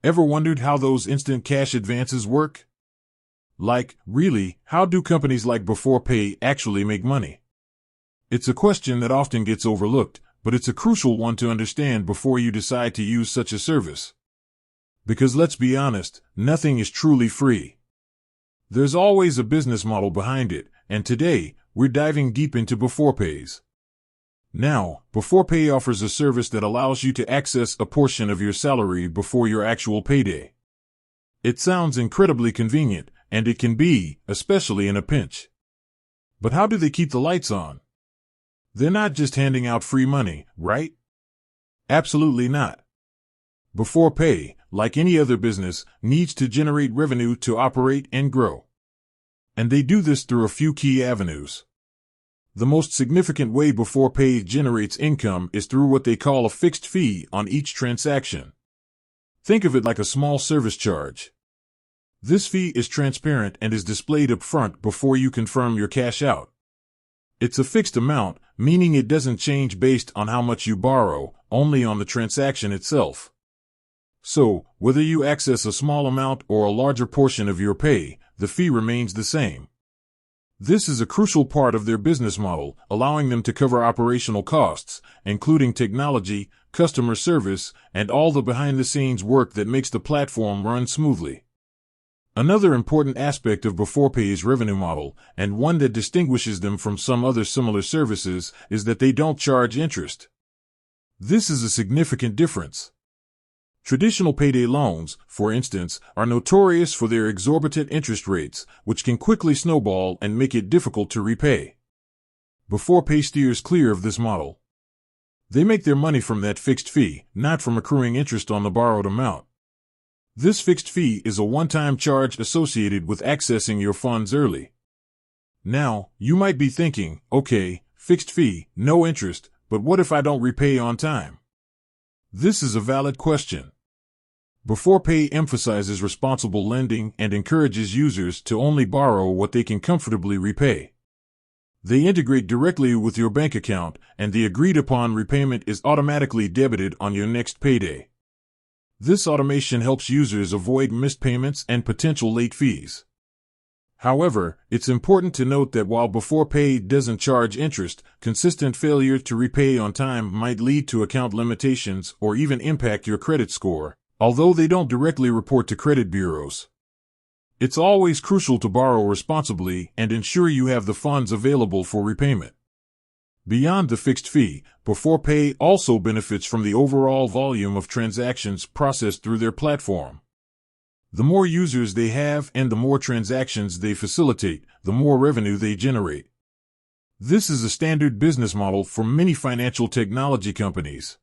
Ever wondered how those instant cash advances work? Like, really, how do companies like Beforepay actually make money? It's a question that often gets overlooked, but it's a crucial one to understand before you decide to use such a service. Because let's be honest, nothing is truly free. There's always a business model behind it, and today, we're diving deep into Beforepay's. Now, Beforepay offers a service that allows you to access a portion of your salary before your actual payday. It sounds incredibly convenient, and it can be, especially in a pinch. But how do they keep the lights on? They're not just handing out free money, right? Absolutely not. Beforepay, like any other business, needs to generate revenue to operate and grow. And they do this through a few key avenues. The most significant way Beforepay generates income is through what they call a fixed fee on each transaction. Think of it like a small service charge. This fee is transparent and is displayed up front before you confirm your cash out. It's a fixed amount, meaning it doesn't change based on how much you borrow, only on the transaction itself. So, whether you access a small amount or a larger portion of your pay, the fee remains the same. This is a crucial part of their business model, allowing them to cover operational costs, including technology, customer service, and all the behind-the-scenes work that makes the platform run smoothly. Another important aspect of Beforepay's revenue model, and one that distinguishes them from some other similar services, is that they don't charge interest. This is a significant difference. Traditional payday loans, for instance, are notorious for their exorbitant interest rates, which can quickly snowball and make it difficult to repay. Beforepay steers clear of this model. They make their money from that fixed fee, not from accruing interest on the borrowed amount. This fixed fee is a one-time charge associated with accessing your funds early. Now, you might be thinking, okay, fixed fee, no interest, but what if I don't repay on time? This is a valid question. Beforepay emphasizes responsible lending and encourages users to only borrow what they can comfortably repay. They integrate directly with your bank account, and the agreed-upon repayment is automatically debited on your next payday. This automation helps users avoid missed payments and potential late fees. However, it's important to note that while Beforepay doesn't charge interest, consistent failure to repay on time might lead to account limitations or even impact your credit score, although they don't directly report to credit bureaus. It's always crucial to borrow responsibly and ensure you have the funds available for repayment. Beyond the fixed fee, Beforepay also benefits from the overall volume of transactions processed through their platform. The more users they have and the more transactions they facilitate, the more revenue they generate. This is a standard business model for many financial technology companies.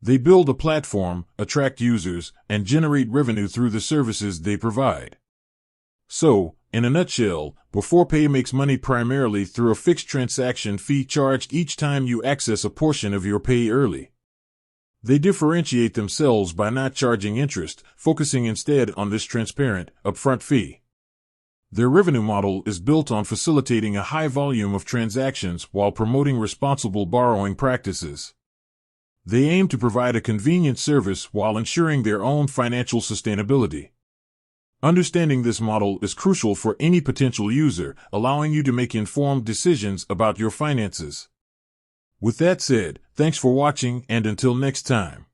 They build a platform, attract users, and generate revenue through the services they provide. So, in a nutshell, Beforepay makes money primarily through a fixed transaction fee charged each time you access a portion of your pay early. They differentiate themselves by not charging interest, focusing instead on this transparent, upfront fee. Their revenue model is built on facilitating a high volume of transactions while promoting responsible borrowing practices. They aim to provide a convenient service while ensuring their own financial sustainability. Understanding this model is crucial for any potential user, allowing you to make informed decisions about your finances. With that said, thanks for watching, and until next time.